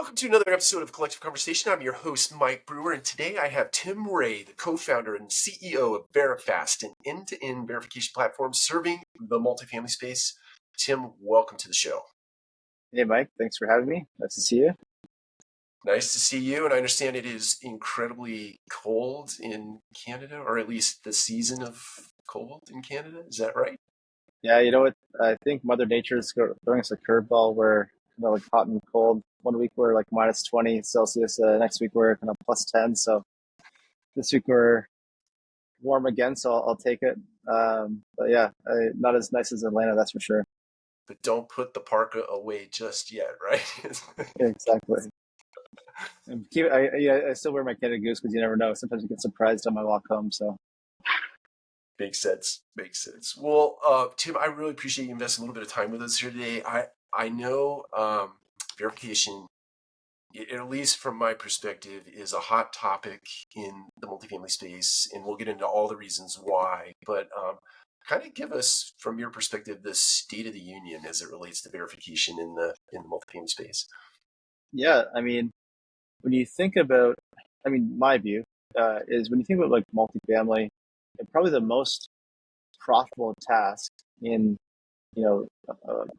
Welcome to another episode of Collective Conversation. I'm your host, Mike Brewer, and today I have Tim Ray, the co-founder and CEO of Verifast, an end-to-end verification platform serving the multifamily space. Tim, welcome to the show. Hey, Mike. Thanks for having me. Nice to see you. Nice to see you, and I understand it is incredibly cold in Canada, or at least the season of cold in Canada. Is that right? Yeah, you know what? I think Mother Nature is throwing us a curveball. We're kind of like hot and cold. One week we're like minus 20 Celsius. Next week we're kind of plus 10. So this week we're warm again, so I'll take it. But yeah, not as nice as Atlanta, that's for sure. But don't put the parka away just yet, right? Yeah, exactly. I still wear my Canada Goose because you never know. Sometimes you get surprised on my walk home. So Makes sense. Makes sense. Well, Tim, I really appreciate you investing a little bit of time with us here today. I know verification, at least from my perspective, is a hot topic in the multifamily space, and we'll get into all the reasons why. But kind of give us, from your perspective, the state of the union as it relates to verification in the multifamily space. yeah, I mean, when you think about, my view is when you think about like multifamily, probably the most profitable task in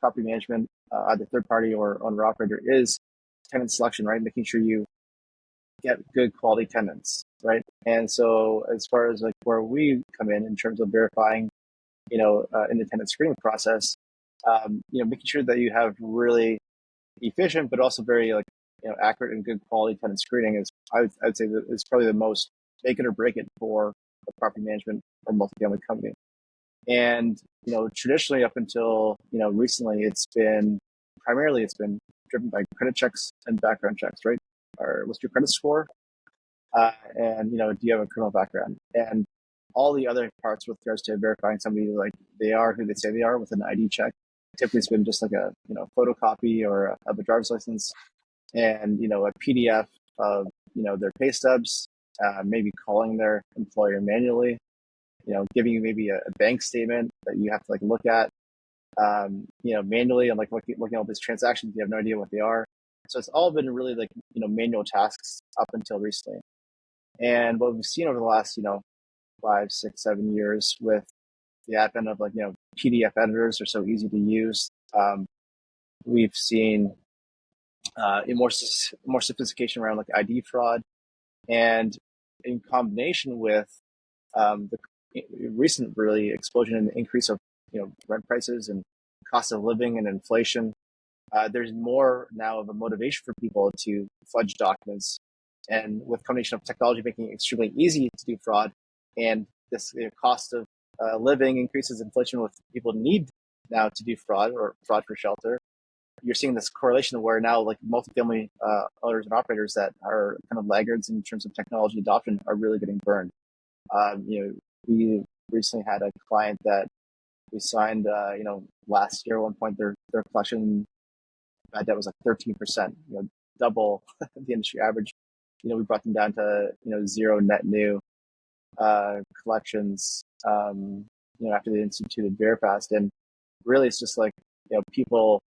property management, either third party or owner operator, is tenant selection, right? Making sure you get good quality tenants, right? And so as far as like where we come in terms of verifying, in the tenant screening process, making sure that you have really efficient but also very accurate and good quality tenant screening is I would say that is probably the most make it or break it for a property management or multifamily company. And traditionally up until recently, it's been driven by credit checks and background checks, right? Or what's your credit score? And do you have a criminal background? And all the other parts with regards to verifying somebody like they are who they say they are with an ID check. Typically, it's been just like a photocopy or of a driver's license, and a PDF of their pay stubs, maybe calling their employer manually, giving you maybe a bank statement that you have to like look at, manually, and like looking at all these transactions, you have no idea what they are. So it's all been really like manual tasks up until recently. And what we've seen over the last 5, 6, 7 years with the advent of like PDF editors are so easy to use. We've seen more sophistication around like ID fraud, and in combination with the recent really explosion in the increase of rent prices and cost of living and inflation, there's more now of a motivation for people to fudge documents, and with combination of technology making it extremely easy to do fraud, and this cost of living increases, inflation with people need now to do fraud or fraud for shelter. You're seeing this correlation where now like multifamily owners and operators that are kind of laggards in terms of technology adoption are really getting burned. We recently had a client that we signed, last year at one point, their collection bad debt was like 13%, double the industry average. We brought them down to, zero net new collections, after they instituted Verifast. And really it's just like, people,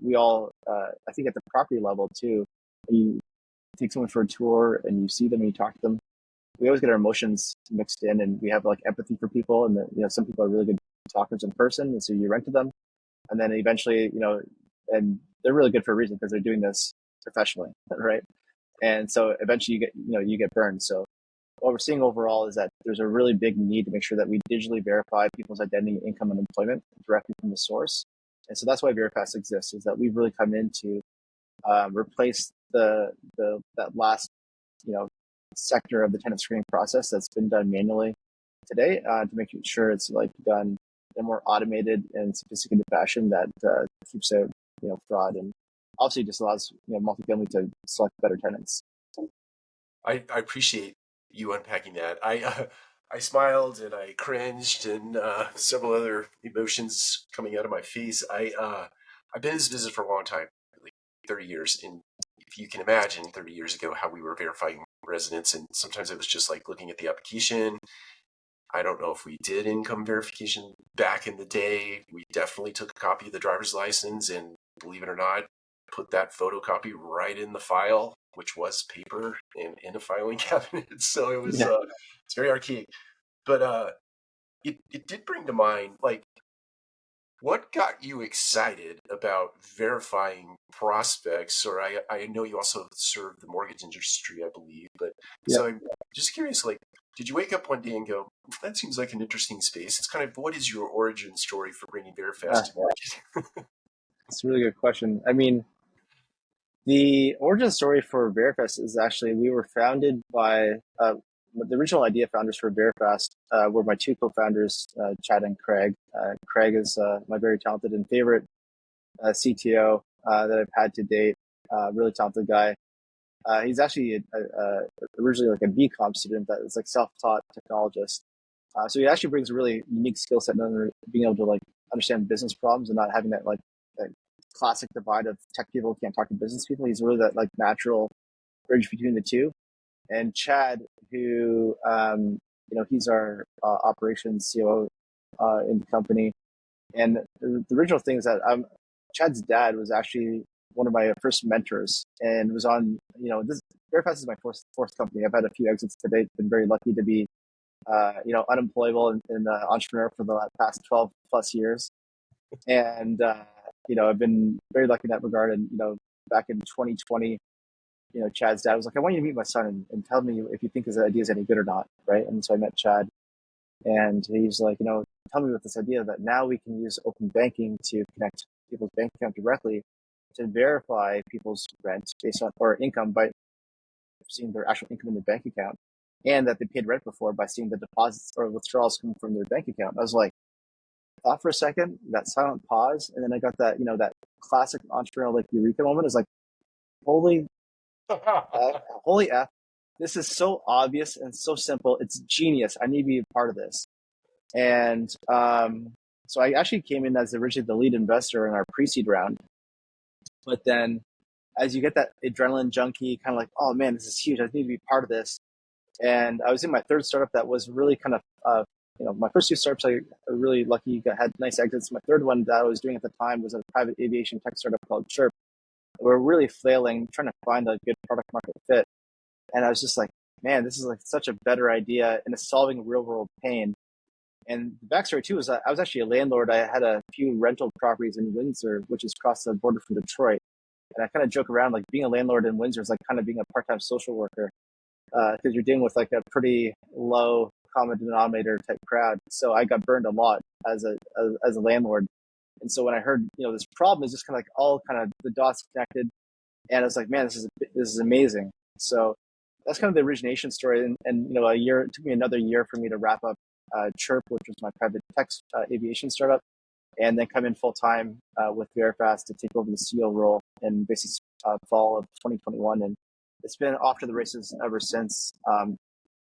we all, I think at the property level too, you take someone for a tour and you see them and you talk to them, we always get our emotions mixed in, and we have like empathy for people, and some people are really good talkers in person, and so you rent to them, and then eventually and they're really good for a reason because they're doing this professionally, right? And so eventually you get burned. So what we're seeing overall is that there's a really big need to make sure that we digitally verify people's identity, income, and employment directly from the source. And so that's why Verifast exists, is that we've really come in to replace that last sector of the tenant screening process that's been done manually today, to make sure it's like done in a more automated and sophisticated fashion that keeps out fraud, and obviously just allows multifamily to select better tenants. I appreciate you unpacking that. I smiled and I cringed and several other emotions coming out of my face. I've been in this business for a long time, like 30 years, and if you can imagine 30 years ago how we were verifying residents, and sometimes it was just like looking at the application. I don't know if we did income verification back in the day. We definitely took a copy of the driver's license, and believe it or not, put that photocopy right in the file, which was paper in a filing cabinet. So it was Yeah. it's very archaic. But it did bring to mind, like, what got you excited about verifying prospects? Or I know you also serve the mortgage industry, I believe. But Yeah. so I'm just curious, like, did you wake up one day and go, that seems like an interesting space? It's kind of, what is your origin story for bringing Verifast to market? It's a really good question. I mean, the origin story for Verifast is actually we were founded by the original idea founders for Verifast were my two co-founders, Chad and Craig. Craig is my very talented and favorite CTO that I've had to date. Really talented guy. He's actually originally like a BCom student that is like self-taught technologist. So he actually brings a really unique skill set in being able to like understand business problems and not having that classic divide of tech people can't talk to business people. He's really that like natural bridge between the two. And Chad, who he's our operations COO in the company. And the original thing is that Chad's dad was actually one of my first mentors and was on, this Verifast is my fourth company. I've had a few exits to date, been very lucky to be, unemployable and entrepreneur for the past 12 plus years. And, I've been very lucky in that regard. And, back in 2020, Chad's dad was like, I want you to meet my son and tell me if you think his idea is any good or not. Right. And so I met Chad and he's like, tell me about this idea that now we can use open banking to connect people's bank account directly to verify people's rent based on or income by seeing their actual income in their bank account and that they paid rent before by seeing the deposits or withdrawals come from their bank account. I was like, thought for a second, that silent pause, and then I got that, that classic entrepreneurial like eureka moment. Is like, holy holy F, this is so obvious and so simple. It's genius. I need to be a part of this. And so I actually came in as originally the lead investor in our pre-seed round. But then as you get that adrenaline junkie, kind of like, oh man, this is huge. I need to be part of this. And I was in my third startup that was really kind of, my first two startups, I really lucky, had nice exits. My third one that I was doing at the time was a private aviation tech startup called Chirp. We're really flailing, trying to find a good product market fit. And I was just like, man, this is like such a better idea and it's solving real world pain. And the backstory too is that I was actually a landlord. I had a few rental properties in Windsor, which is across the border from Detroit. And I kind of joke around like being a landlord in Windsor is like kind of being a part-time social worker because you're dealing with like a pretty low common denominator type crowd. So I got burned a lot as a landlord. And so when I heard this problem is just kind of like all kind of the dots connected, and I was like, man, this is amazing. So that's kind of the origination story. And it took me another year for me to wrap up Chirp, which was my private tech aviation startup, and then come in full time with Verifast to take over the CEO role in basically fall of 2021. And it's been off to the races ever since.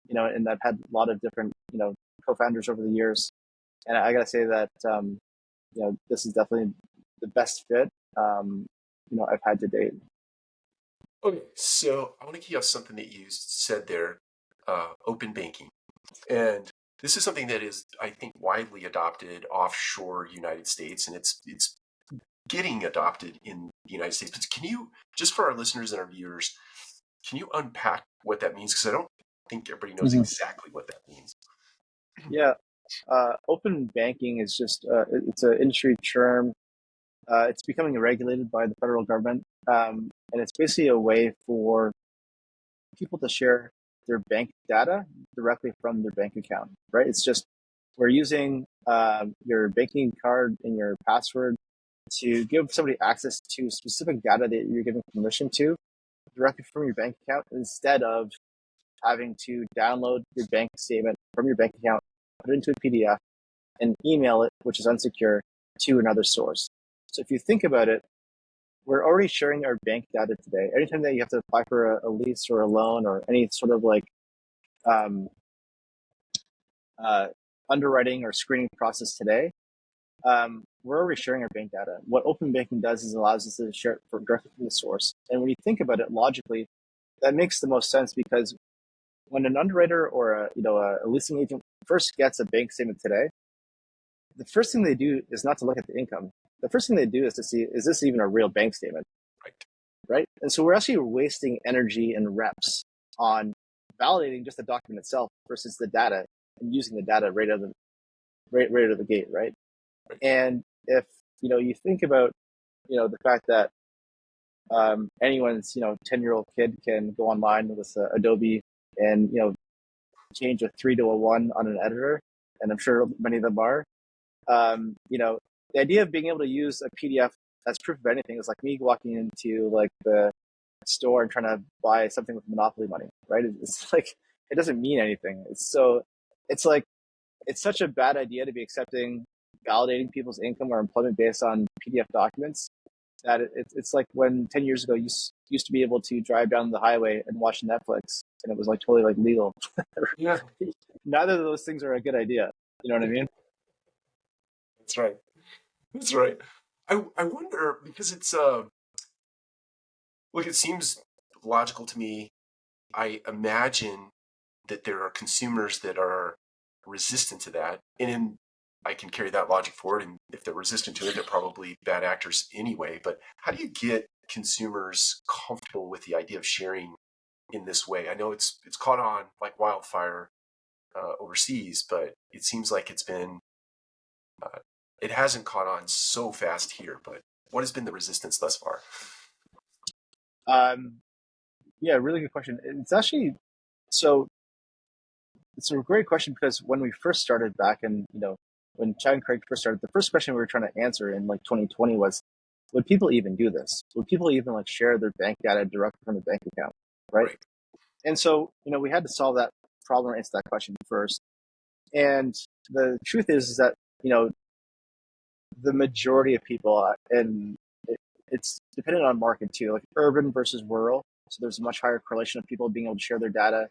And I've had a lot of different co-founders over the years, and I gotta say that this is definitely the best fit I've had to date. Okay, so I want to key off something that you said there, open banking. And this is something that is, I think, widely adopted offshore United States, and it's getting adopted in the United States. But can you, just for our listeners and our viewers, can you unpack what that means? Because I don't think everybody knows Mm-hmm. exactly what that means. Yeah, open banking is just it's an industry term. It's becoming regulated by the federal government, and it's basically a way for people to share their bank data directly from their bank account. Right? It's just we're using your banking card and your password to give somebody access to specific data that you're giving permission to directly from your bank account instead of having to download your bank statement from your bank account, put it into a PDF, and email it, which is unsecure, to another source. So if you think about it, we're already sharing our bank data today. Anytime that you have to apply for a lease or a loan or any sort of like um, underwriting or screening process today, we're already sharing our bank data. What open banking does is allows us to share it directly from the source. And when you think about it logically, that makes the most sense because when an underwriter or a leasing agent first gets a bank statement today, the first thing they do is not to look at the income. The first thing they do is to see, is this even a real bank statement? Right. right? And so we're actually wasting energy and reps on validating just the document itself versus the data and using the data right out of the gate, right? And if you think about the fact that anyone's 10-year-old kid can go online with Adobe and change a 3 to a 1 on an editor, and I'm sure many of them are. The idea of being able to use a PDF as proof of anything is like me walking into like the store and trying to buy something with monopoly money, right? It's like it doesn't mean anything. It's like it's such a bad idea to be accepting validating people's income or employment based on PDF documents that it's like when 10 years ago you used to be able to drive down the highway and watch Netflix and it was like totally like legal. Yeah, Neither of those things are a good idea. You know what I mean? that's right. That's right. I wonder because it's look, it seems logical to me. I imagine that there are consumers that are resistant to that, and I can carry that logic forward. And if they're resistant to it, they're probably bad actors anyway. But how do you get consumers comfortable with the idea of sharing in this way? I know it's caught on like wildfire overseas, but it seems like uh, it hasn't caught on so fast here. But what has been the resistance thus far? Um, yeah, really good question. So it's a great question because when we first started back in, when Chad and Craig first started, the first question we were trying to answer in like 2020 was, would people even do this? Would people even like share their bank data directly from the bank account? Right. Right. And so, we had to solve that problem or answer that question first. And the truth is that, the majority of people, and it's dependent on market too, like urban versus rural. So there's a much higher correlation of people being able to share their data,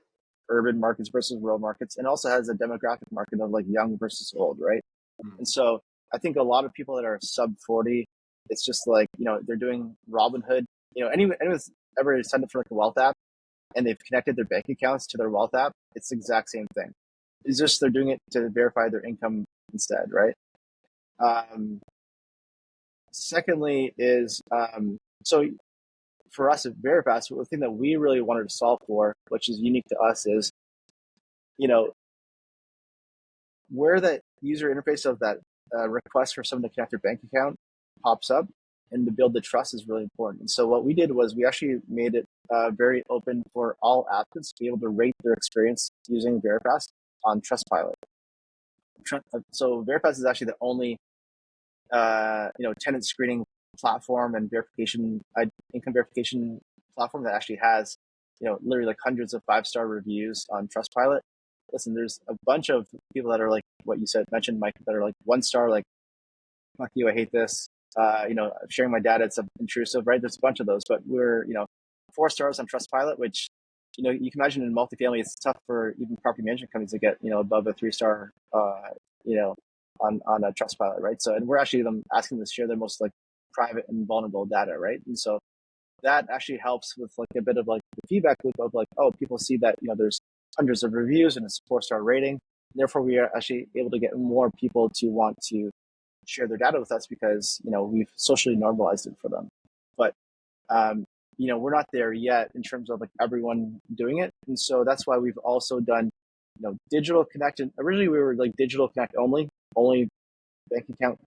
urban markets versus rural markets, and also has a demographic market of like young versus old, right? Mm. And so I think a lot of people that are sub 40, it's just like, they're doing Robinhood. Anyone's ever signed up for like a wealth app and they've connected their bank accounts to their wealth app, it's the exact same thing. It's just they're doing it to verify their income instead, right? Um, Secondly is so for us at Verifast, the thing that we really wanted to solve for, which is unique to us, is you know where that user interface of that request for someone to connect their bank account pops up, and to build the trust is really important. And so what we did was we actually made it very open for all applicants to be able to rate their experience using Verifast on Trustpilot. So Verifast is actually the only tenant screening platform and income verification platform that actually has literally like hundreds of 5-star reviews on Trustpilot. Listen, there's a bunch of people that are like what you mentioned, Mike, that are like 1-star, like fuck you, I hate this. Sharing my data, it's intrusive, right? There's a bunch of those, but we're 4 stars on Trustpilot, which you can imagine in multifamily, it's tough for even property management companies to get above a 3-star, on a Trustpilot, right? So, and we're actually asking them to share their most like private and vulnerable data, right? And so that actually helps with like a bit of like the feedback loop of like, oh, people see that there's hundreds of reviews and it's a 4-star rating. Therefore, we are actually able to get more people to want to share their data with us because we've socially normalized it for them. But we're not there yet in terms of like everyone doing it, and so that's why we've also done digital connect. And originally we were like digital connect only bank account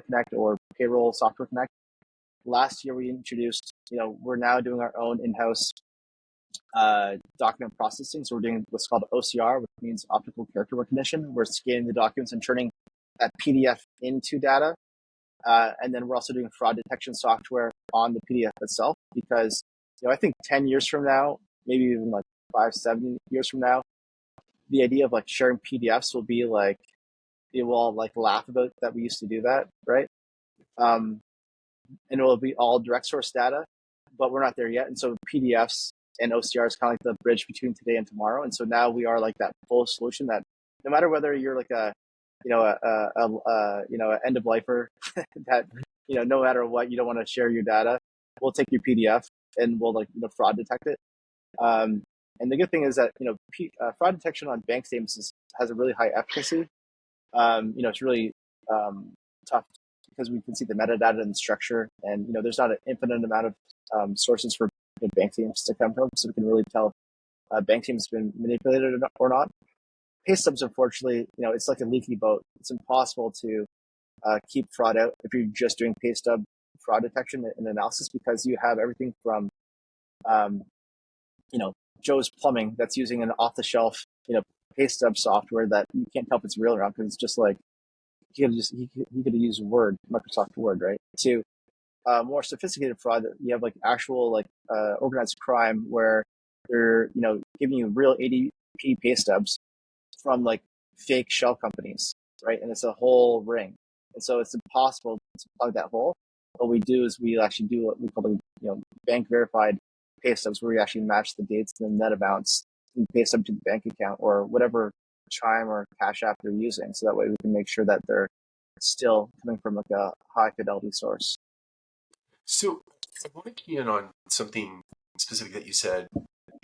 connect or payroll software connect. Last year we introduced we're now doing our own in-house document processing. So we're doing what's called OCR, which means optical character recognition. We're scanning the documents and turning that PDF into data. And then we're also doing fraud detection software on the PDF itself because, I think 10 years from now, maybe even like 5, 7 years from now, the idea of like sharing PDFs will be like, it will all like laugh about that we used to do that, right? And it will be all direct source data, but we're not there yet. And so PDFs and OCR is kind of like the bridge between today and tomorrow. And so now we are like that full solution that no matter whether you're like a end of lifer that no matter what, you don't want to share your data, we'll take your PDF and we'll like fraud detect it. And the good thing is that fraud detection on bank statements has a really high efficacy. It's really tough because we can see the metadata and the structure, and there's not an infinite amount of sources for bank teams to come from, so we can really tell if bank teams have been manipulated or not. Pay stubs, unfortunately, it's like a leaky boat. It's impossible to keep fraud out if you're just doing pay stub fraud detection and analysis, because you have everything from um, Joe's Plumbing that's using an off-the-shelf pay stub software that you can't tell if it's real or not, because it's just like he could use Microsoft Word, right? To more sophisticated fraud, you have like actual organized crime where they're giving you real ADP pay stubs from like fake shell companies, right? And it's a whole ring, and so it's impossible to plug that hole. What we do is we actually do what we call bank verified pay stubs, where we actually match the dates and the net amounts and pay stub to the bank account or whatever Chime or Cash App they're using, so that way we can make sure that they're still coming from like a high fidelity source. So I want to key in on something specific that you said,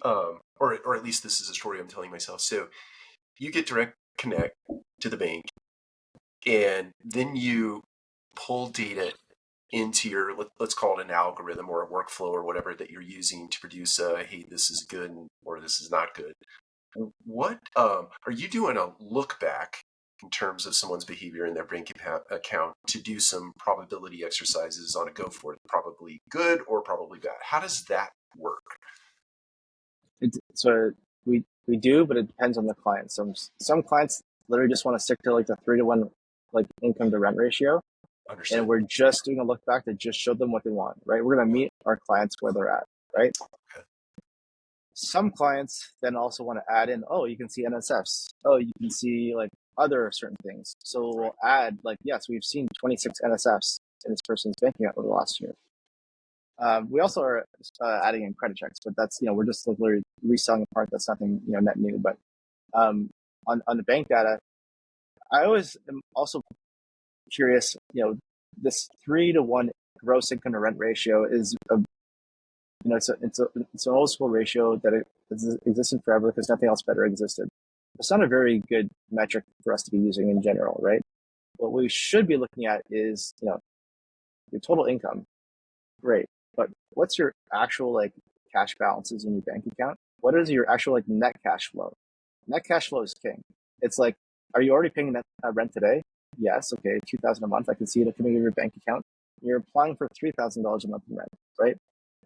or at least this is a story I'm telling myself. So you get direct connect to the bank, and then you pull data into your, let's call it an algorithm or a workflow or whatever that you're using to produce hey, this is good or this is not good. What are you doing a look back in terms of someone's behavior in their bank account to do some probability exercises on a go for it, probably good or probably bad? How does that work? So we do, but it depends on the client. Some clients literally just want to stick to like the 3-to-1 like income to rent ratio. Understood. And we're just doing a look back to just show them what they want, right? We're going to meet our clients where they're at, right? Okay. Some clients then also want to add in, oh, you can see NSFs. Oh, you can see like other certain things. So we'll add like, yes, we've seen 26 NSFs in this person's bank account over the last year. We also are adding in credit checks, but that's, we're just literally reselling a part. That's nothing, net new. But on the bank data, I always am also curious, this 3-to-1 gross income to rent ratio is it's an old school ratio that has existed forever because nothing else better existed. It's not a very good metric for us to be using in general, right? What we should be looking at is, your total income. Great. But what's your actual like cash balances in your bank account? What is your actual like net cash flow? Net cash flow is king. It's like, are you already paying rent today? Yes. Okay. $2,000 a month. I can see it coming in your bank account. You're applying for $3,000 a month in rent, right?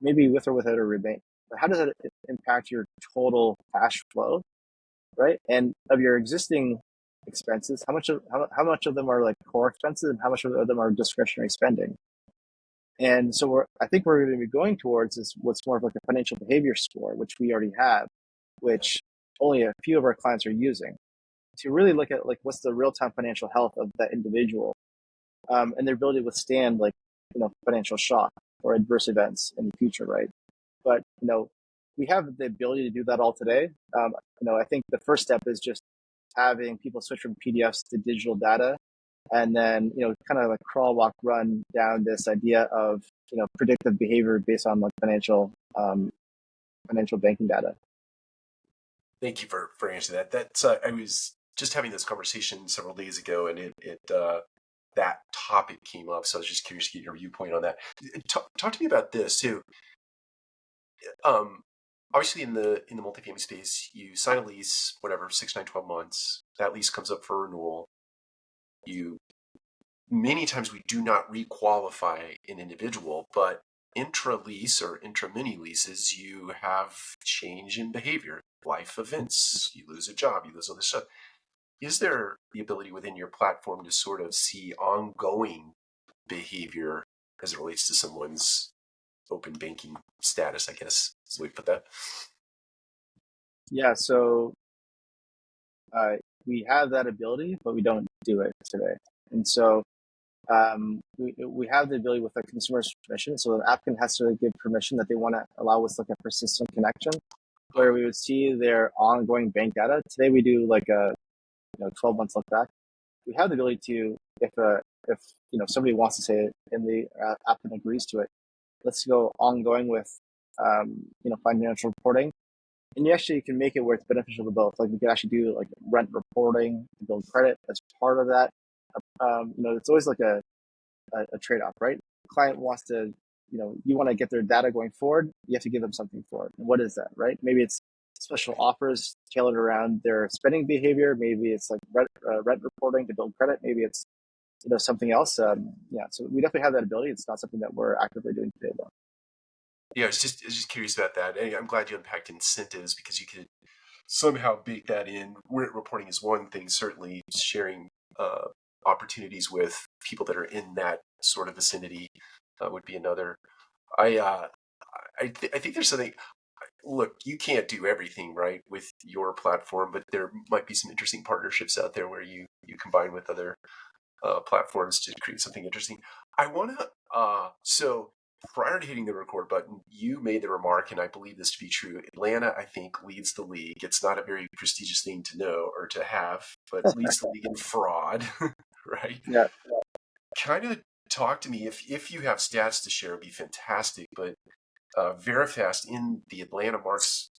Maybe with or without a rebate. But how does that impact your total cash flow, right? And of your existing expenses, how much of them are like core expenses and how much of them are discretionary spending? And so I think we're going to be going towards is what's more of like a financial behavior score, which we already have, which only a few of our clients are using, to really look at like what's the real-time financial health of that individual, and their ability to withstand like financial shock or adverse events in the future, right? But we have the ability to do that all today. I think the first step is just having people switch from PDFs to digital data, and then kind of like crawl, walk, run down this idea of predictive behavior based on like financial banking data. Thank you for answering that. That's I was just having this conversation several days ago, and it that topic came up, so I was just curious to get your viewpoint on that. Talk to me about this too. Obviously, in the multifamily space, you sign a lease, whatever, 6, 9, 12 months. That lease comes up for renewal. Many times we do not requalify an individual, but intra-lease or intra-mini leases, you have change in behavior, life events. You lose a job, you lose all this stuff. Is there the ability within your platform to sort of see ongoing behavior as it relates to someone's open banking status, I guess is the way to put that? Yeah, so we have that ability, but we don't do it today. And so we have the ability with a consumer's permission. So the applicant has to give permission that they want to allow us like a persistent connection, where we would see their ongoing bank data. Today we do like a 12 months look back. We have the ability to, if somebody wants to say it and the applicant agrees to it, let's go ongoing with financial reporting. And you actually can make it where it's beneficial to both. Like we could actually do like rent reporting to build credit as part of that. It's always like a trade-off, right? Client wants to, you want to get their data going forward. You have to give them something for it. And what is that, right? Maybe it's special offers tailored around their spending behavior. Maybe it's like rent reporting to build credit. Maybe it's something else. Yeah, so we definitely have that ability. It's not something that we're actively doing today, though. Yeah, I was just curious about that. And I'm glad you unpacked incentives because you could somehow bake that in. Rent reporting is one thing, certainly sharing uh, opportunities with people that are in that sort of vicinity would be another. I think there's something. Look, you can't do everything right with your platform, but there might be some interesting partnerships out there where you combine with other platforms to create something interesting. I want to. So prior to hitting the record button, you made the remark, and I believe this to be true. Atlanta, I think, leads the league. It's not a very prestigious thing to know or to have, but leads the league in fraud, right? Yeah, Kind of talk to me if you have stats to share, it'd be fantastic. But Verifast in the Atlanta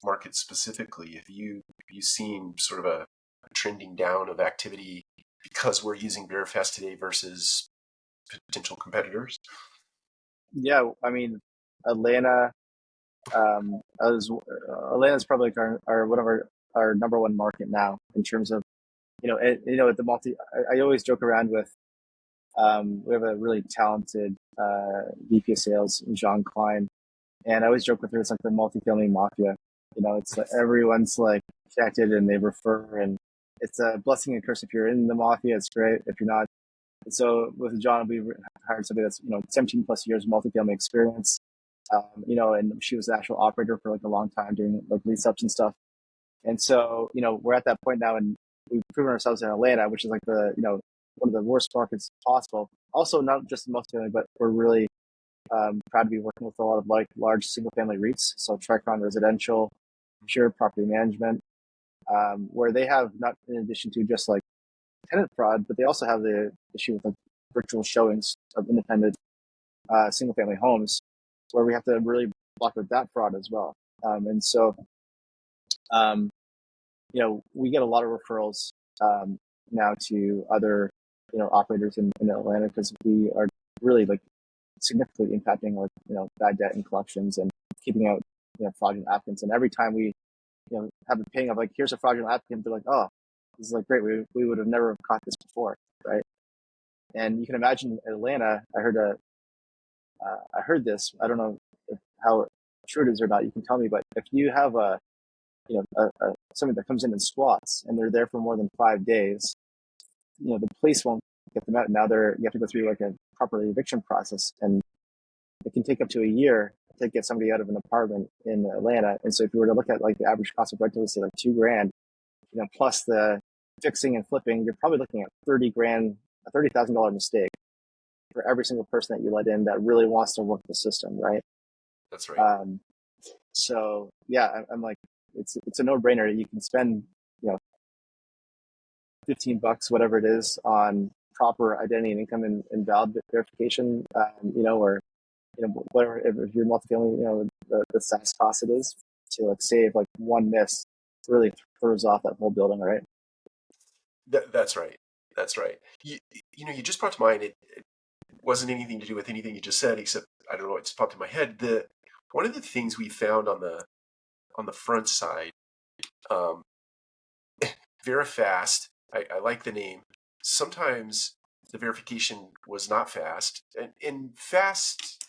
market specifically, have you seen sort of a trending down of activity because we're using Verifast today versus potential competitors? yeah. I mean, Atlanta. Atlanta's probably like our one of our number one market now in terms of at the I always joke around with we have a really talented VP of sales, John Klein, and I always joke with her, it's like the multifamily mafia. It's like everyone's like connected and they refer, and it's a blessing and curse. If you're in the mafia, it's great. If you're not, and so with John, we hired somebody that's 17 plus years multifamily experience. And she was the actual operator for like a long time doing like lease ups and stuff. And so we're at that point now, and we've proven ourselves in Atlanta, which is like the one of the worst markets possible. Also, not just in multifamily, but we're really proud to be working with a lot of like large single family REITs, so Tricon Residential, Pure Property Management, where they have not in addition to just like tenant fraud, but they also have the issue with like virtual showings of independent single family homes, where we have to really block out that fraud as well. And so, um, we get a lot of referrals now to other operators in Atlanta because we are really like significantly impacting like bad debt and collections and keeping out fraudulent applicants. And every time we have a ping of like, here's a fraudulent applicant, they're like, oh, this is like great. We would have never caught this before, right? And you can imagine in Atlanta. I heard this. I don't know how true it is or not. You can tell me, but if you have somebody that comes in and squats and they're there for more than 5 days, the police won't get them out. Now you have to go through like a proper eviction process, and it can take up to a year to get somebody out of an apartment in Atlanta. And so if you were to look at like the average cost of rental, say like $2,000, plus the fixing and flipping, you're probably looking at $30,000, a $30,000 mistake for every single person that you let in that really wants to work the system, right? That's right. So yeah, I'm like, it's a no brainer. You can spend, 15 bucks, whatever it is, on proper identity and income and valid verification, or whatever, if you're multifamily, the SaaS cost it is to like save like one miss really throws off that whole building, right? That's right. That's right. You just brought to mind it wasn't anything to do with anything you just said, except I don't know, it just popped in my head. The one of the things we found on the front side, um, Verifast, I like the name. Sometimes the verification was not fast, and fast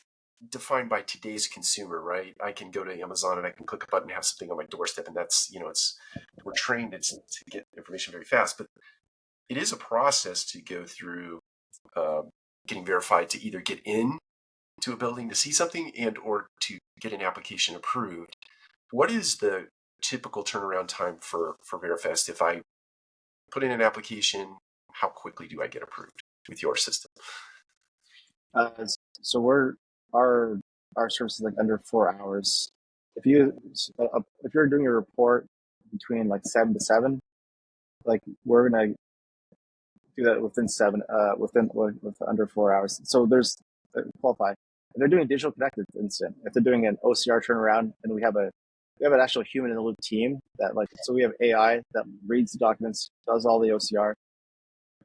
defined by today's consumer, right? I can go to Amazon and I can click a button and have something on my doorstep, and that's it's we're trained to get information very fast, but it is a process to go through getting verified to either get in to a building to see something and or to get an application approved. What is the typical turnaround time for Verifest? If I put in an application, how quickly do I get approved with your system? Uh, so our service is like under 4 hours. If you if you're doing a report between like 7 to 7, like we're gonna do that within with under 4 hours. So there's qualify. If they're doing a digital connected incident, if they're doing an OCR turnaround, and we have an actual human in the loop team that like, so we have AI that reads the documents, does all the OCR.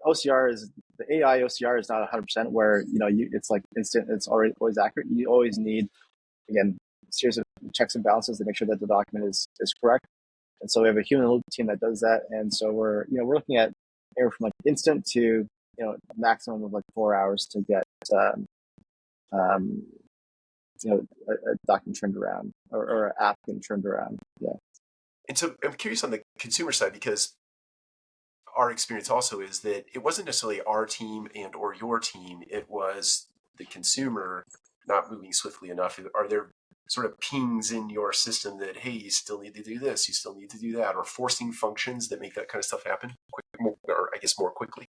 OCR is the AI OCR is not 100% where it's like instant, it's always accurate. You always need, again, a series of checks and balances to make sure that the document is correct. And so we have a human loop team that does that. And so we're looking at anywhere from like instant to maximum of like 4 hours to get um, a document turned around or an applicant turned around. Yeah. And so I'm curious on the consumer side, because our experience also is that it wasn't necessarily our team and or your team, it was the consumer not moving swiftly enough. Are there sort of pings in your system that, hey, you still need to do this, you still need to do that, or forcing functions that make that kind of stuff happen or I guess more quickly?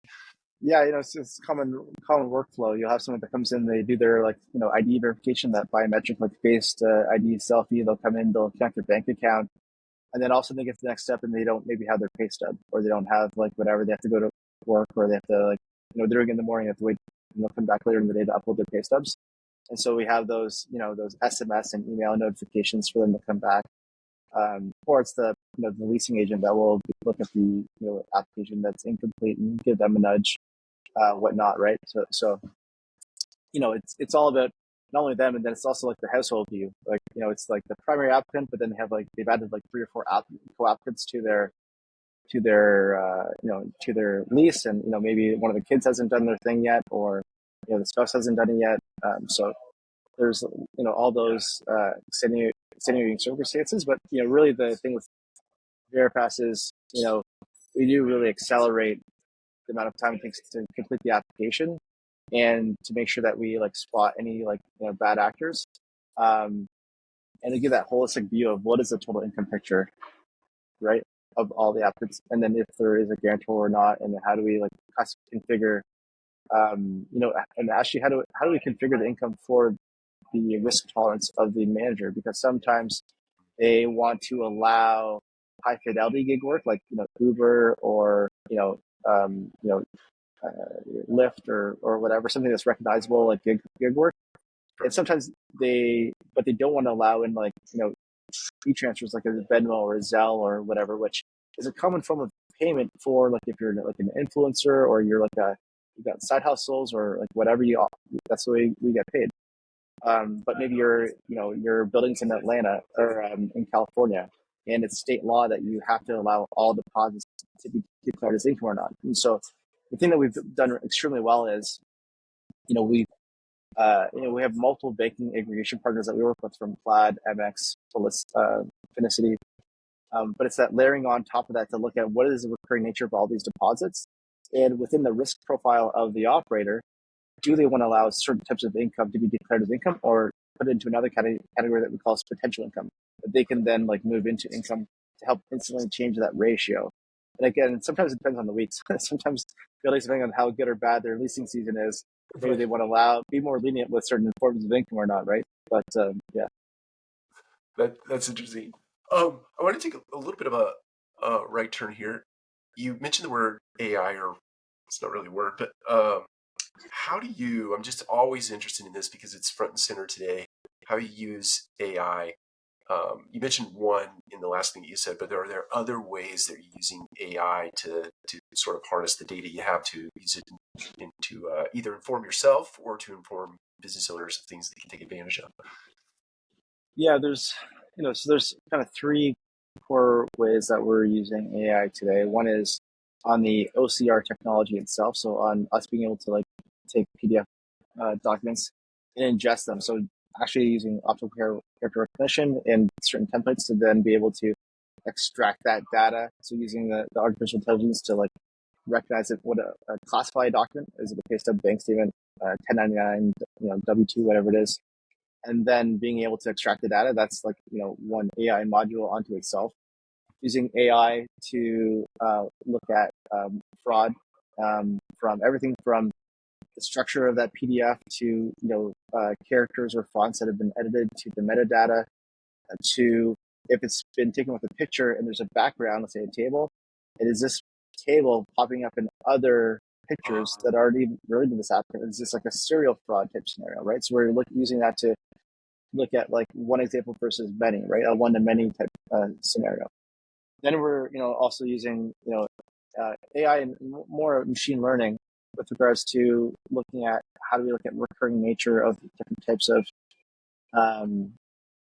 Yeah, it's common workflow. You'll have someone that comes in, they do their ID verification, that biometric like faced ID selfie. They'll come in, they'll connect their bank account, and then also they get to the next step and they don't maybe have their pay stub, or they don't have like whatever, they have to go to work, or they have to they're in the morning, they have to wait, and they'll come back later in the day to upload their pay stubs. And so we have those those SMS and email notifications for them to come back. Or it's the the leasing agent that will look at the application that's incomplete and give them a nudge, whatnot, right? So it's all about not only them, and then it's also like the household view. Like it's like the primary applicant, but then they've added like 3 or 4 co-applicants to their to their lease, and maybe one of the kids hasn't done their thing yet, or the spouse hasn't done it yet. So there's all those extenuating circumstances, but really the thing with Verifast is we do really accelerate the amount of time it takes to complete the application, and to make sure that we spot any bad actors, and to give that holistic view of what is the total income picture, right, of all the applicants, and then if there is a guarantor or not, and then how do we configure, and actually how do we configure the income for the risk tolerance of the manager, because sometimes they want to allow high fidelity gig work like Uber or Lyft or whatever, something that's recognizable like gig work. And sometimes they don't want to allow in e-transfers like a Venmo or a Zelle or whatever, which is a common form of payment for if you're like an influencer, or you're you've got side hustles, or whatever that's the way we get paid. But maybe your building's in Atlanta or in California, and it's state law that you have to allow all deposits to be declared as income or not. And so the thing that we've done extremely well is, we have multiple banking aggregation partners that we work with, from Plaid, MX, Finicity. But it's that layering on top of that to look at what is the recurring nature of all these deposits, and within the risk profile of the operator, do they want to allow certain types of income to be declared as income, or put it into another category that we call potential income, that they can then move into income to help instantly change that ratio. And again, sometimes it depends on the weeks. Sometimes buildings, depending on how good or bad their leasing season is, maybe they want to be more lenient with certain forms of income or not, right? But yeah. That's interesting. I want to take a little bit of a right turn here. You mentioned the word AI, or it's not really a word, but how do you, I'm just always interested in this because it's front and center today, how you use AI. You mentioned one in the last thing that you said, but are there other ways that you're using AI to sort of harness the data you have to use it to either inform yourself or to inform business owners of things they can take advantage of? Yeah, there's kind of 3 core ways that we're using AI today. One is on the OCR technology itself, so on us being able to take PDF documents and ingest them. So actually using optical character recognition and certain templates to then be able to extract that data. So using the artificial intelligence to recognize what a classified document is, it a pay stub, bank statement, 1099, W2, whatever it is, and then being able to extract the data. That's one AI module onto itself. Using AI to look at fraud, from everything from the structure of that PDF to characters or fonts that have been edited, to the metadata, to if it's been taken with a picture and there's a background, let's say a table, and is this table popping up in other pictures that already related to this applicant? Is this like a serial fraud type scenario, right? So we're using that to look at one example versus many, right? A one-to-many type scenario. Then we're also using AI and more machine learning with regards to looking at how do we look at recurring nature of different types um,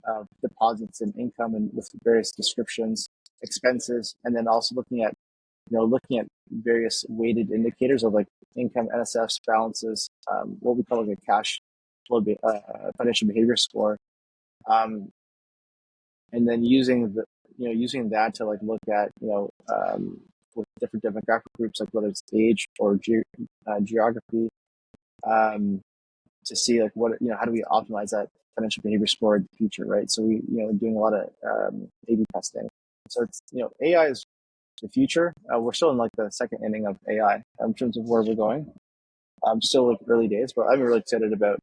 of deposits and income and with various descriptions, expenses, and then also looking at various weighted indicators of like income, NSFs, balances, what we call like a cash flow financial behavior score, um, and then using that to like look at with different demographic groups, like whether it's age or geography, um, to see like how do we optimize that financial behavior score in the future, right? So we doing a lot of A/B testing. So it's AI is the future. We're still in like the second inning of AI in terms of where we're going. Still like early days, but I'm really excited about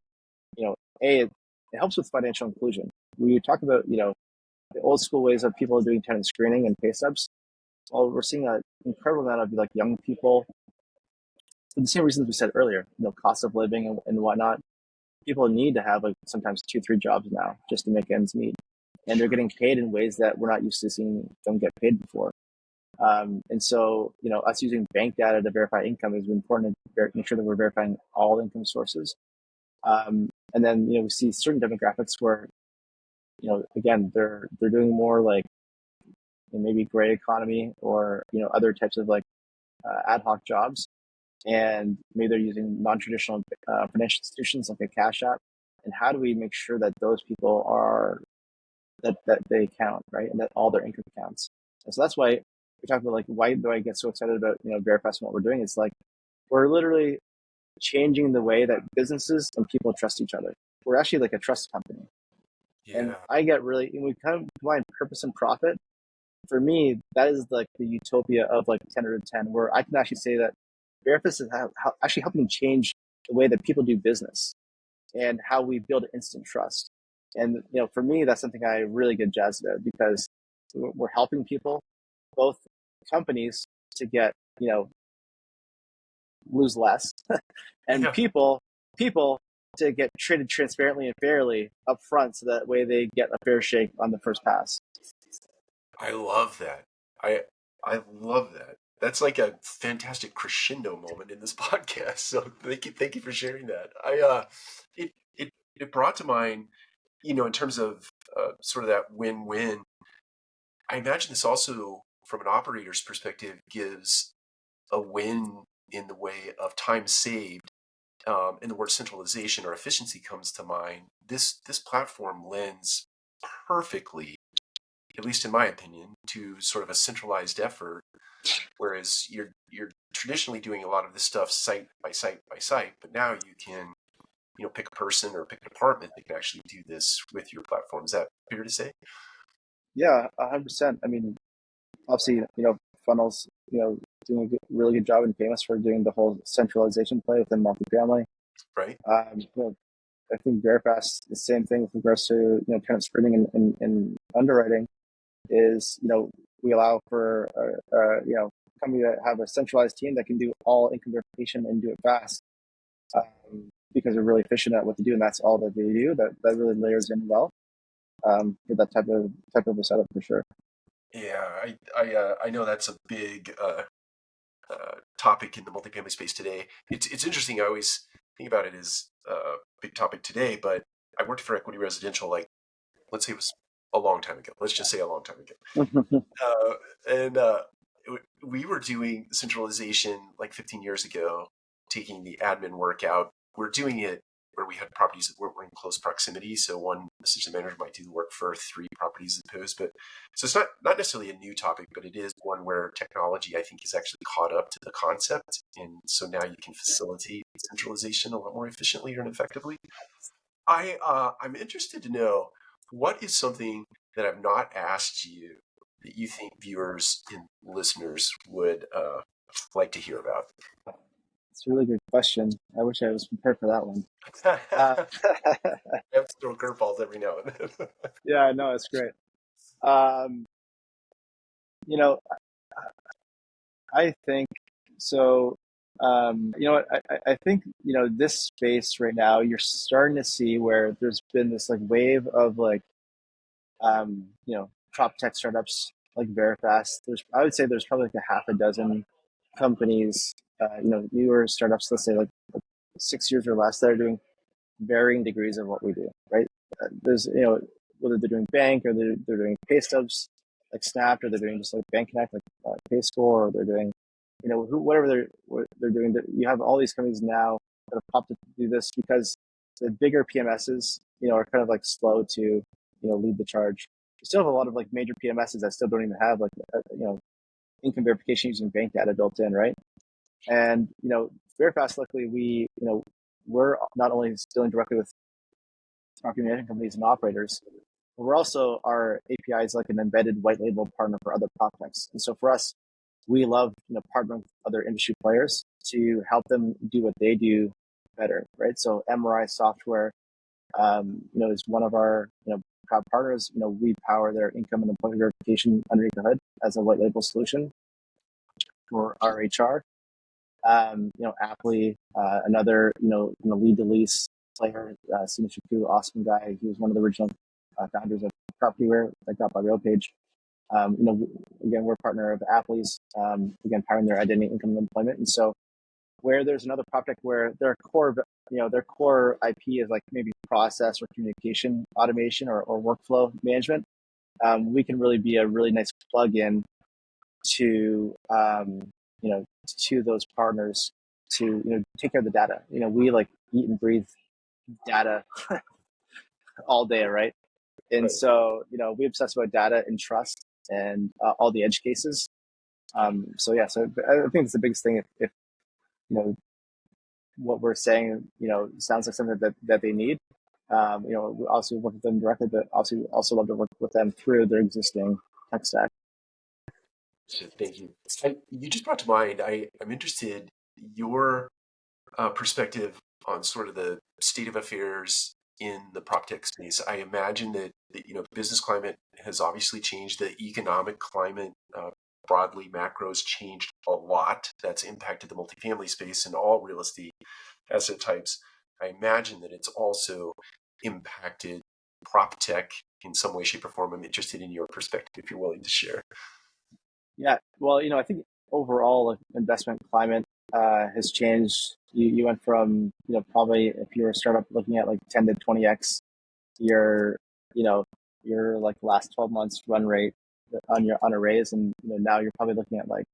it helps with financial inclusion. We talk about the old school ways of people doing tenant screening and pay stubs. Well, we're seeing an incredible amount of like young people for the same reasons we said earlier, cost of living and whatnot. People need to have like sometimes 2, 3 jobs now just to make ends meet, and they're getting paid in ways that we're not used to seeing them get paid before. And so, us using bank data to verify income is important to make sure that we're verifying all income sources. And then, we see certain demographics where, again, they're doing more like maybe gray economy or, other types of like ad hoc jobs. And maybe they're using non-traditional financial institutions like a Cash App. And how do we make sure that those people that they count, right? And that all their income counts. And so that's why we talk about like, why do I get so excited about, Verifast and what we're doing? It's like, we're literally changing the way that businesses and people trust each other. We're actually like a trust company. And Yeah. we kind of combine purpose and profit. For me, that is like the utopia of like 10 out of 10, where I can actually say that Verifast is actually helping change the way that people do business and how we build instant trust. And for me, that's something I really get jazzed about because we're helping people, both companies to get lose less, and Yeah. people to get treated transparently and fairly up front, so that way they get a fair shake on the first pass. I love that. I I love that. That's like a fantastic crescendo moment in this podcast. So thank you for sharing that. It it brought to mind, in terms of sort of that win-win. I imagine this also, from an operator's perspective, gives a win in the way of time saved. And the word centralization or efficiency comes to mind. This platform lends perfectly, at least in my opinion, to sort of a centralized effort. Whereas you're traditionally doing a lot of this stuff site by site by site, but now you can pick a person or pick a department that can actually do this with your platform. Is that fair to say? Yeah, 100%. I mean, obviously, Funnels, doing really good job and famous for doing the whole centralization play within multifamily. Right? I think Verifast, the same thing with regards to tenant screening and underwriting is we allow for company to have a centralized team that can do all income verification and do it fast, because they're really efficient at what they do, and that's all that they do. That really layers in well for that type of a setup for sure. Yeah, I know that's a big topic in the multifamily space today. It's interesting. I always think about it as a big topic today, but I worked for Equity Residential, like, let's say it was a long time ago. Let's just say a long time ago. And we were doing centralization like 15 years ago, taking the admin work out. We're doing it where we had properties that were in close proximity. So one assistant manager might do the work for 3 properties opposed. But so it's not necessarily a new topic, but it is one where technology, I think, is actually caught up to the concept. And so now you can facilitate centralization a lot more efficiently and effectively. I'm interested to know, what is something that I've not asked you that you think viewers and listeners would like to hear about? It's a really good question. I wish I was prepared for that one. Uh, I have to throw curveballs every now and then. yeah, no, it's great. Um, you know, I think so. I think this space right now, you're starting to see where there's been this like wave of like PropTech startups like Verifast. I would say there's probably like a half a dozen companies, newer startups, let's say like 6 years or less, that are doing varying degrees of what we do, right? There's, whether they're doing bank or they're doing pay stubs like Snap, or they're doing just like Bank Connect, like PayScore, or they're doing, whatever they're doing. You have all these companies now that have popped up to do this because the bigger PMSs, are kind of like slow to, lead the charge. We still have a lot of like major PMSs that still don't even have like, income verification using bank data built in, right? And, Verifast, luckily, we're not only dealing directly with property management companies and operators, but we're also, our API is like an embedded white label partner for other PropTechs. And so for us, we love, partnering with other industry players to help them do what they do better, right? So MRI Software, is one of our, proud partners. We power their income and employment verification underneath the hood as a white label solution for our HR. Aptly, another, lead to lease player, Sinu Shaku, awesome guy. He was one of the original founders of PropTech that got my real page. Again, we're a partner of Apple's, again, powering their identity, income, and employment. And so where there's another PropTech where their core IP is like maybe process or communication automation or workflow management, we can really be a really nice plug-in to, to those partners to, take care of the data. We like eat and breathe data all day, right? And Right. so, we obsess about data and trust and all the edge cases. So I think it's the biggest thing. If what we're saying, sounds like something that they need. We obviously work with them directly, but obviously also love to work with them through their existing tech stack. Thank you. You just brought to mind, I'm interested your perspective on sort of the state of affairs in the prop tech space. I imagine that the business climate has obviously changed. The economic climate, broadly, macros changed a lot. That's impacted the multifamily space and all real estate asset types. I imagine that it's also impacted prop tech in some way, shape, or form. I'm interested in your perspective if you're willing to share. Yeah, well, I think overall like, investment climate has changed. You went from, probably if you're a startup looking at like 10 to 20x your, your like last 12 months run rate on a raise, and now you're probably looking at like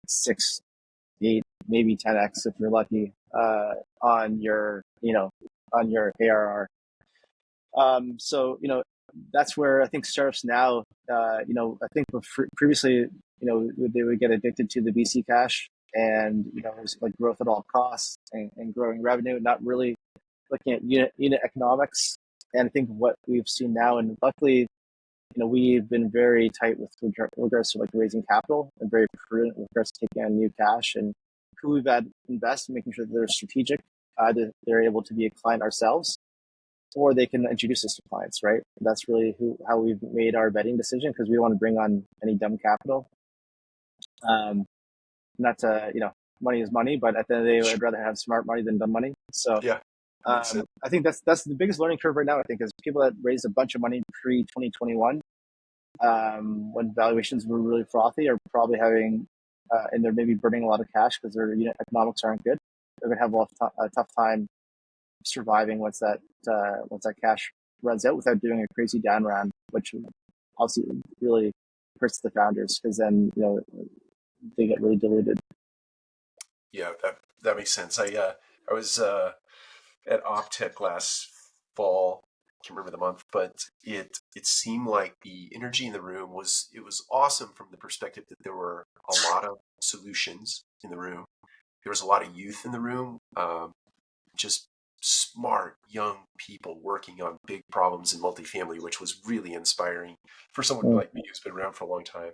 6, 8, maybe 10x if you're lucky on your, on your ARR. So that's where I think startups now, I think previously, they would get addicted to the VC cash and, it was like growth at all costs and growing revenue, not really looking at unit economics. And I think what we've seen now, and luckily, we've been very tight with regards to like raising capital and very prudent with regards to taking on new cash and who we've had invest, making sure that they're strategic. Either they're able to be a client ourselves, or they can introduce us to clients, right? That's really how we've made our vetting decision, because we don't want to bring on any dumb capital. Not to, money is money, but at the end of the day, I'd rather have smart money than dumb money. So Yeah, makes sense. I think that's the biggest learning curve right now, I think, is people that raised a bunch of money pre-2021, when valuations were really frothy, are probably having, and they're maybe burning a lot of cash because their unit economics aren't good. They're going to have a tough time surviving once that cash runs out without doing a crazy down round, which obviously really hurts the founders, because then they get really diluted. Yeah, that makes sense. I was at OpTech last fall. I can't remember the month, but it seemed like the energy in the room was awesome from the perspective that there were a lot of solutions in the room. There was a lot of youth in the room, just smart young people working on big problems in multifamily, which was really inspiring for someone like me who's been around for a long time.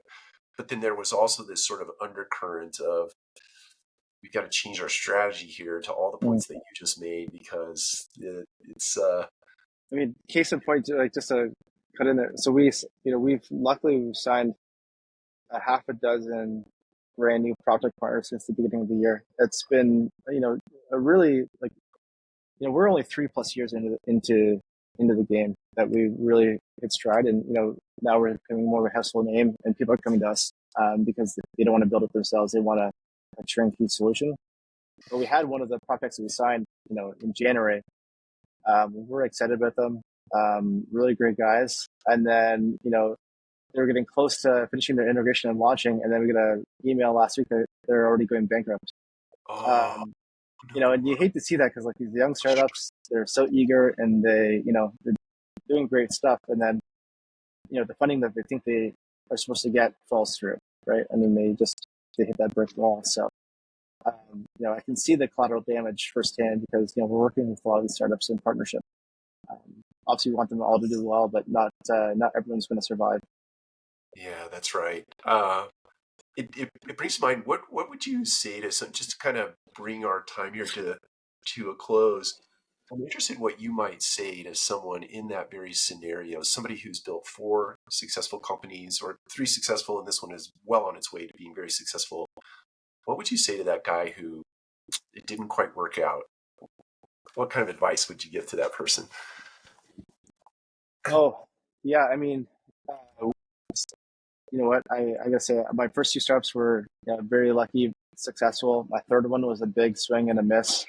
But then there was also this sort of undercurrent of, we've got to change our strategy here, to all the points that you just made, because it's I mean, case in point, like just to cut in there. So we've luckily signed a half a dozen brand new project partners since the beginning of the year. It's been, a really like, we're only 3+ years into the game that we really hit stride, and now we're becoming more of a household name, and people are coming to us because they don't want to build it themselves. They want to a turnkey solution. But we had one of the projects that we signed, in January. We were excited about them. Really great guys. And then, they were getting close to finishing their integration and launching, and then we got an email last week that they're already going bankrupt. Oh, Um, no. and you hate to see that because like these young startups, they're so eager and they're doing great stuff, and then the funding that they think they are supposed to get falls through, right? I mean, they hit that brick wall. So I can see the collateral damage firsthand because we're working with a lot of these startups in partnership. Obviously, we want them all to do well, but not everyone's going to survive. Yeah, that's right. It brings to mind what would you say to some, just to kind of bring our time here to a close. I'm interested in what you might say to someone in that very scenario, somebody who's built 4 successful companies or 3 successful, and this one is well on its way to being very successful. What would you say to that guy who it didn't quite work out? What kind of advice would you give to that person? Oh, yeah. I mean, you know what? I gotta say, my first 2 startups were very lucky, successful. My third one was a big swing and a miss,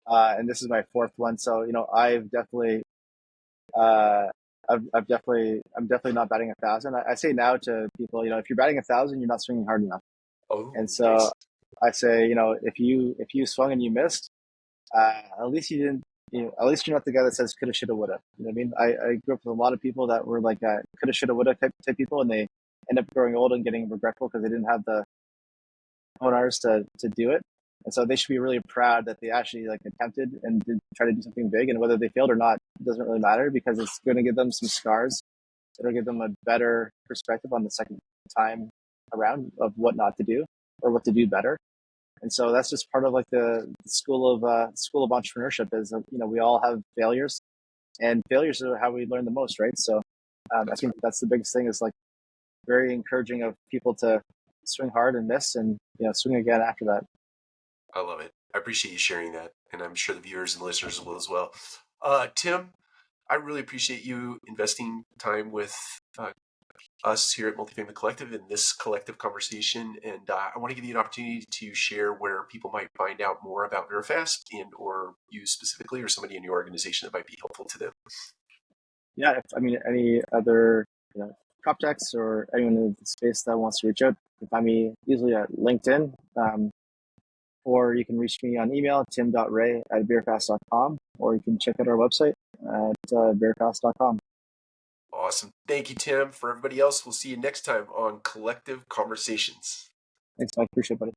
and this is my fourth one. So uh, I'm definitely not batting 1,000. I say now to people, if you're batting 1,000, you're not swinging hard enough. And Oh, so nice. I say, if you swung and you missed, at least you didn't. At least you're not the guy that says coulda, shoulda, woulda. You know what I mean? I grew up with a lot of people that were like coulda, shoulda, woulda type people, and they end up growing old and getting regretful because they didn't have the owners to do it. And so they should be really proud that they actually like attempted and did try to do something big. And whether they failed or not doesn't really matter because it's going to give them some scars. It'll give them a better perspective on the second time around of what not to do or what to do better. And so that's just part of like the school of entrepreneurship is we all have failures, and failures are how we learn the most, right? So I That's think right. that's the biggest thing is like very encouraging of people to swing hard and miss, and swing again after that. I love it. I appreciate you sharing that, and I'm sure the viewers and listeners will as well. Tim, I really appreciate you investing time with us here at Multifamily Collective in this collective conversation. And I want to give you an opportunity to share where people might find out more about Verifast and or you specifically or somebody in your organization that might be helpful to them. Yeah, if, I mean, any other PropTechs or anyone in the space that wants to reach out, you can find me easily at LinkedIn, or you can reach me on email, tim.ray@verifast.com, or you can check out our website at verifast.com. Awesome. Thank you, Tim. For everybody else, we'll see you next time on Collective Conversations. Thanks, Mike. Appreciate it, buddy.